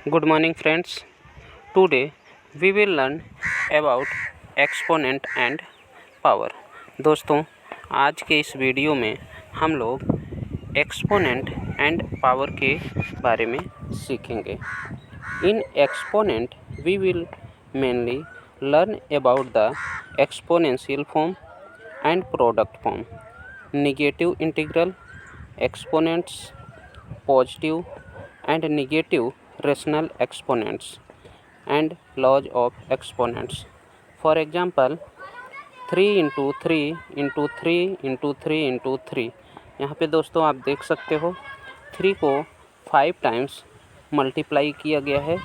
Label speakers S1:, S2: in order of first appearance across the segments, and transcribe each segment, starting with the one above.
S1: Good morning friends. Today we will learn about exponent and power. दोस्तों, आज के इस वीडियो में हम लोग एक्सपोनेंट एंड पावर के बारे में सीखेंगे। In exponent we will mainly learn about the exponential form and product form, negative integral, exponents, positive and negative rational exponents and laws of exponents. For example, 3 into 3 into 3 into 3 into 3। यहाँ पे दोस्तों आप देख सकते हो 3 को 5 times multiply किया गया है,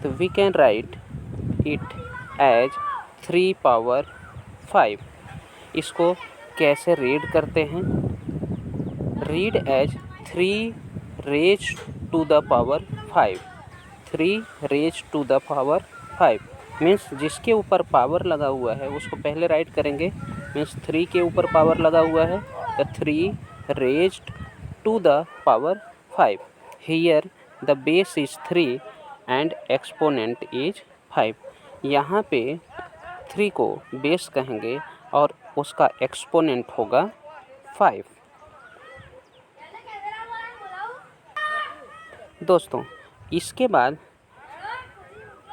S1: तो we can write it as 3 power 5। इसको कैसे रीड करते हैं? Read as 3 raise to the power 5। 3 raise to the power 5 means जिसके ऊपर पावर लगा हुआ है उसको पहले राइट करेंगे। मीन्स 3 के ऊपर पावर लगा हुआ है तो 3 raised to the power 5। Here the base is 3 and exponent is 5। यहाँ पे 3 को बेस कहेंगे और उसका एक्सपोनेंट होगा 5। दोस्तों, इसके बाद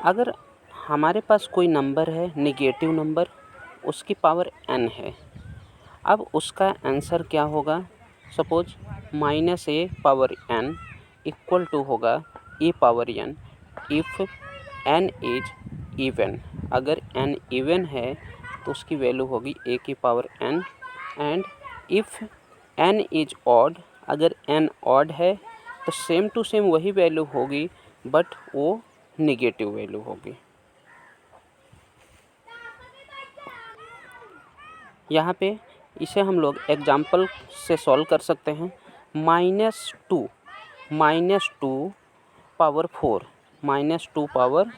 S1: अगर हमारे पास कोई नंबर है नेगेटिव नंबर, उसकी पावर n है, अब उसका आंसर क्या होगा? Suppose -a power n equal to होगा a power n if n is even. अगर n इवन है तो उसकी वैल्यू होगी a की power n, and if n is odd, अगर n ऑड है तो सेम टू सेम वही वैल्यू होगी बट वो नेगेटिव वैल्यू होगी। यहाँ पे इसे हम लोग एग्जाम्पल से सॉल्व कर सकते हैं। -2 पावर 4, -2 पावर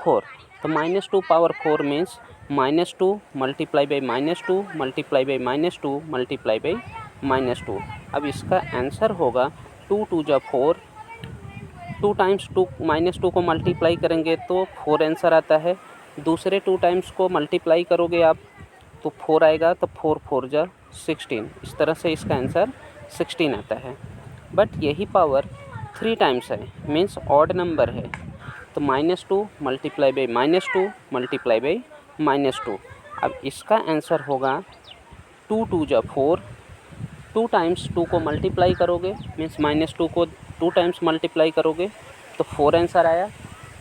S1: 4, तो -2 power 4 means -2 multiply by -2 multiply by -2 multiply by -2। अब इसका आंसर होगा 2 2 जा 4, 2 टाइम्स 2 -2 को मल्टीप्लाई करेंगे तो 4 आंसर आता है। दूसरे 2 टाइम्स को मल्टीप्लाई करोगे आप तो 4 आएगा, तो 4 4 जा 16। इस तरह से इसका आंसर 16 आता है। बट यही पावर 3 टाइम्स है, मीन्स ऑड नंबर है, तो -2 मल्टीप्लाई बाई -2 मल्टीप्लाई बाई -2। अब इसका आंसर होगा 2 2 जा 4, 2 टाइम्स 2 को मल्टीप्लाई करोगे मीन्स -2 को 2 टाइम्स मल्टीप्लाई करोगे तो 4 आंसर आया।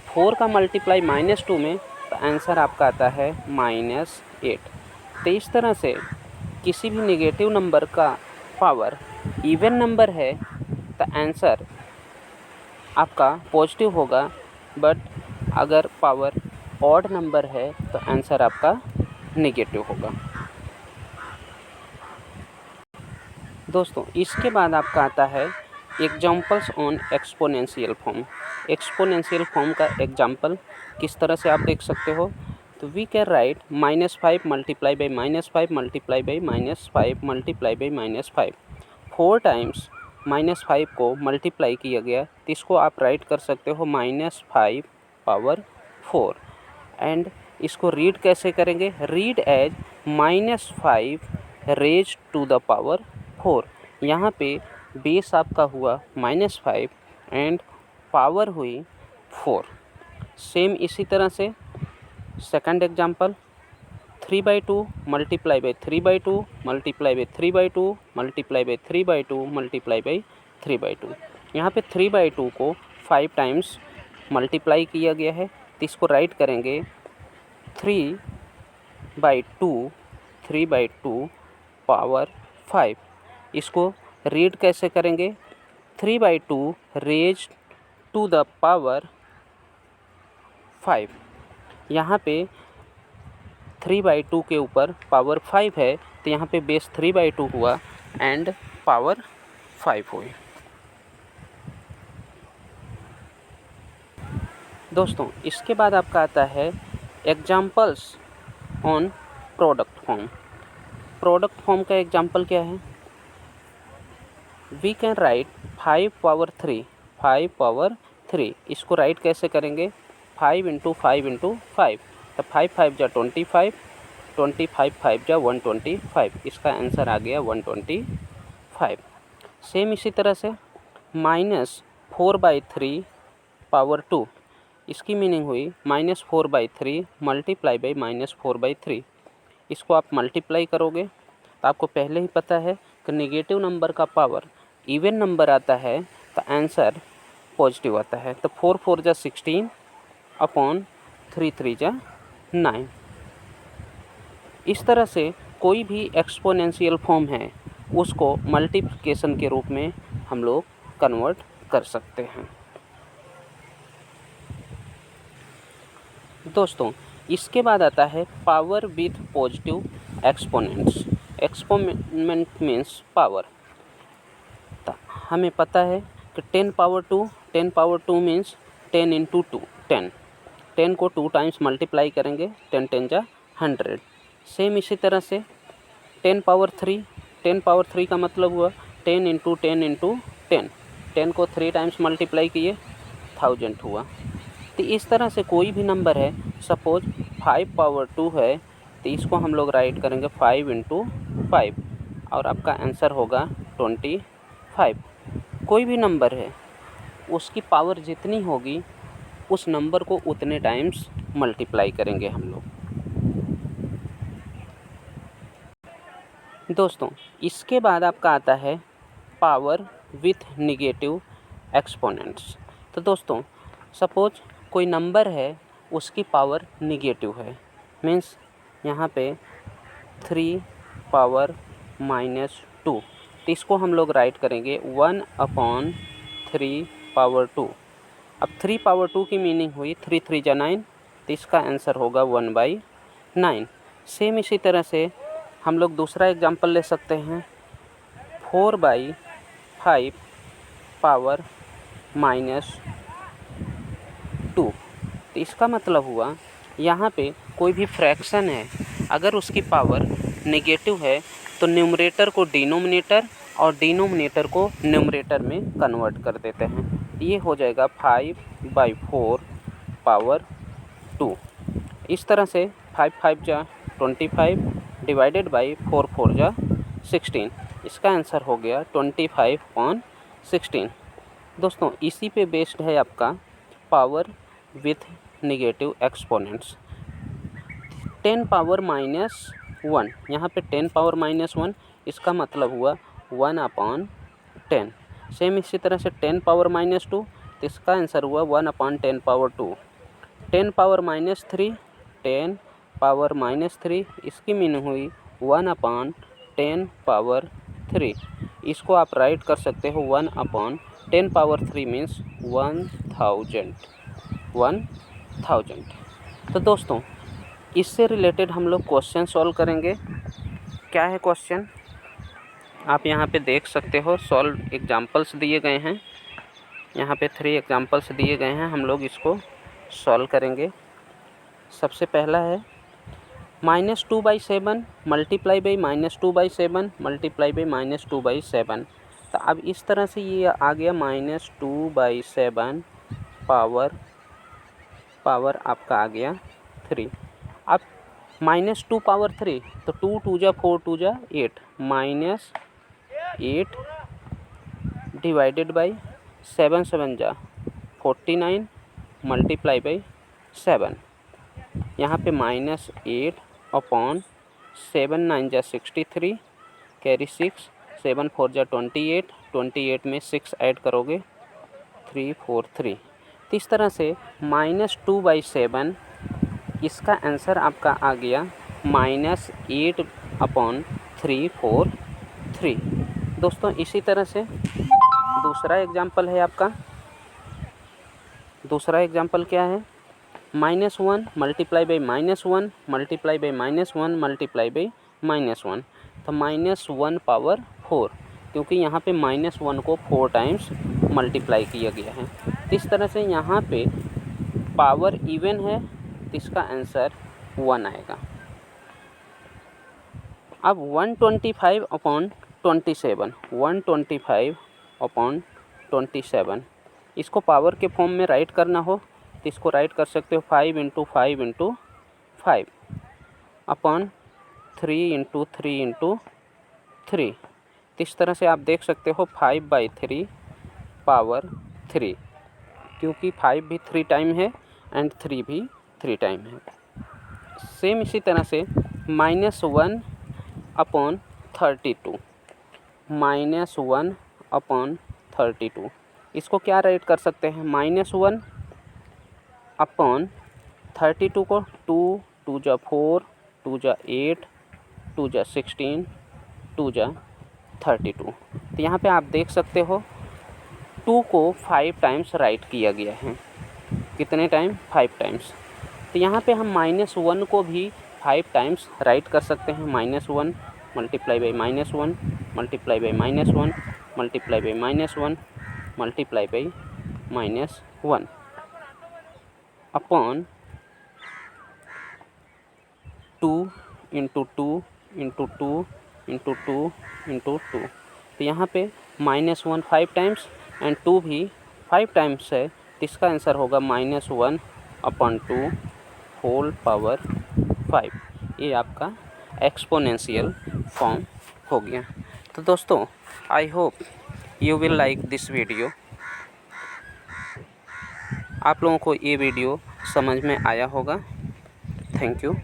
S1: 4 का मल्टीप्लाई -2 में तो आंसर आपका आता है -8। तो इस तरह से किसी भी नेगेटिव नंबर का पावर इवन नंबर है तो आंसर आपका पॉजिटिव होगा, बट अगर पावर ऑड नंबर है तो आंसर आपका नेगेटिव होगा। दोस्तों, इसके बाद आपका आता है examples on exponential form. Exponential form का एग्जाम्पल किस तरह से आप देख सकते हो? तो we can write -5 multiply by -5 multiply by -5 multiply by -5। 4 times -5 को मल्टीप्लाई किया गया तो इसको आप राइट कर सकते हो -5 पावर 4। एंड इसको रीड कैसे करेंगे? Read as -5 raise to the power 4। यहाँ पे बेस आपका हुआ -5 एंड पावर हुई 4। सेम इसी तरह से second example 3/2 multiply by 3/2 multiply by 3/2 multiply by 3/2 multiply by 3/2। यहाँ पे 3/2 को 5 टाइम्स मल्टीप्लाई किया गया है तो इसको राइट करेंगे 3/2 पावर 5। इसको रीड कैसे करेंगे? 3/2 रेज टू द पावर 5। यहाँ पे 3/2 के ऊपर पावर 5 है तो यहाँ पे बेस 3/2 हुआ एंड पावर 5 हुई। दोस्तों, इसके बाद आपका आता है examples on product form. Product form का एग्जाम्पल क्या है? We can write 5 power 3 3। इसको राइट कैसे करेंगे? 5 × 5 × 5, तो 5 5 जा 25, 25 5 जा 125। इसका आंसर आ गया 125। सेम इसी तरह से -4/3 पावर 2, इसकी मीनिंग हुई -4/3 मल्टीप्लाई बाई -4/3। इसको आप मल्टीप्लाई करोगे तो आपको पहले ही पता है कि नेगेटिव नंबर का पावर इवन नंबर आता है तो आंसर पॉजिटिव आता है। तो 4 4 जा 16 अपॉन 3 3 जा 9। इस तरह से कोई भी एक्सपोनेंशियल फॉर्म है उसको मल्टीप्लिकेशन के रूप में हम लोग कन्वर्ट कर सकते हैं। दोस्तों इसके बाद आता है power with positive exponents. Exponent means power. तो हमें पता है कि 10 पावर 2 मीन्स 10 × 2 10। 10 को 2 टाइम्स मल्टीप्लाई करेंगे, 10 10 जा 100। सेम इसी तरह से 10 पावर 3 का मतलब हुआ 10 × 10 × 10। 10 को 3 टाइम्स मल्टीप्लाई किए, 1000 हुआ। तो इस तरह से कोई भी नंबर है, सपोज 5 पावर 2 है तो इसको हम लोग राइट करेंगे 5 × 5 और आपका आंसर होगा 25। कोई भी नंबर है उसकी पावर जितनी होगी उस नंबर को उतने टाइम्स मल्टीप्लाई करेंगे हम लोग। दोस्तों इसके बाद आपका आता है पावर विथ नेगेटिव एक्सपोनेंट्स। तो दोस्तों सपोज कोई नंबर है उसकी पावर नेगेटिव है, मीन्स यहाँ पे 3 पावर -2, तो इसको हम लोग राइट करेंगे 1/3 पावर 2। अब 3 पावर 2 की मीनिंग हुई 3 3 जा 9, तो इसका आंसर होगा 1/9। सेम इसी तरह से हम लोग दूसरा एग्जांपल ले सकते हैं 4/5 पावर -2। तो इसका मतलब हुआ यहाँ पे कोई भी फ्रैक्शन है अगर उसकी पावर नेगेटिव है तो न्यूमरेटर को डिनोमिनेटर और डिनोमिनेटर को न्यूमरेटर में कन्वर्ट कर देते हैं। ये हो जाएगा 5/4 पावर 2। इस तरह से 5 5 जा 25 डिवाइडेड बाई 4 4 जा 16। इसका आंसर हो गया 25/16। दोस्तों इसी पे बेस्ड है आपका power with negative exponents. 10 power -1, यहाँ पे 10 पावर -1, इसका मतलब हुआ 1/10। सेम इसी तरह से 10 पावर -2, तो इसका आंसर हुआ 1/10 पावर 2। 10 पावर -3, 10 पावर -3, इसकी मीनिंग हुई 1/10 पावर 3। इसको आप राइट कर सकते हो 1/10 पावर 3 मीन्स 1000। तो दोस्तों इससे रिलेटेड हम लोग क्वेश्चन सॉल्व करेंगे। क्या है क्वेश्चन आप यहाँ पे देख सकते हो। सॉल्व एग्जांपल्स दिए गए हैं, यहाँ पे 3 एग्जांपल्स दिए गए हैं, हम लोग इसको सॉल्व करेंगे। सबसे पहला है -2/7 मल्टीप्लाई बाई -2/7 मल्टीप्लाई बाई -2/7। तो अब इस तरह से ये आ गया -2/7 पावर आपका आ गया 3। अब -2 पावर 3, तो 2 2 जा 4 2 जा 8, -8 डिवाइडेड बाई 7 7 जा 49 मल्टीप्लाई बाई 7। यहाँ पे -8 अपॉन 7 9 जा 63 कैरी 6, 7 4 जा 28, 28 में 6 ऐड करोगे 3 4 3। तो इस तरह से -2/7 इसका आंसर आपका आ गया -8/343। दोस्तों इसी तरह से दूसरा एग्जांपल है आपका। दूसरा एग्जांपल क्या है? -1 multiply by -1 multiply by -1 multiply by -1, तो -1 पावर 4, क्योंकि यहाँ पे -1 को 4 टाइम्स मल्टीप्लाई किया गया है। इस तरह से यहाँ पे पावर इवन है तो इसका आंसर 1 आएगा। अब 125/27, 125/27 इसको पावर के फॉर्म में राइट करना हो तो इसको राइट कर सकते हो 5 into 5 into 5 upon 3 into 3 into 3। इस तरह से आप देख सकते हो 5/3 पावर 3, क्योंकि 5 भी 3 टाइम है एंड 3 भी 3 टाइम है। सेम इसी तरह से -1 अपॉन 32, -1 अपॉन 32, इसको क्या राइट कर सकते हैं? -1 अपॉन 32 को 2 2 जा 4 2 जा 8 2 जा 16 2 जा 32। तो यहाँ पे आप देख सकते हो 2 को 5 टाइम्स राइट किया गया है। कितने टाइम? 5 टाइम्स। तो यहाँ पे हम -1 को भी 5 टाइम्स राइट कर सकते हैं। -1 multiply by -1 multiply by -1 multiply by -1 multiply by -1 upon 2 into 2 into 2 into 2 into 2। तो यहाँ पे -1 5 टाइम्स एंड 2 भी 5 टाइम्स है, तो इसका आंसर होगा -1 अपॉन 2 होल पावर 5। ये आपका एक्सपोनेंशियल फॉर्म हो गया। तो दोस्तों, I hope you will like this video. आप लोगों को ये वीडियो समझ में आया होगा। Thank you.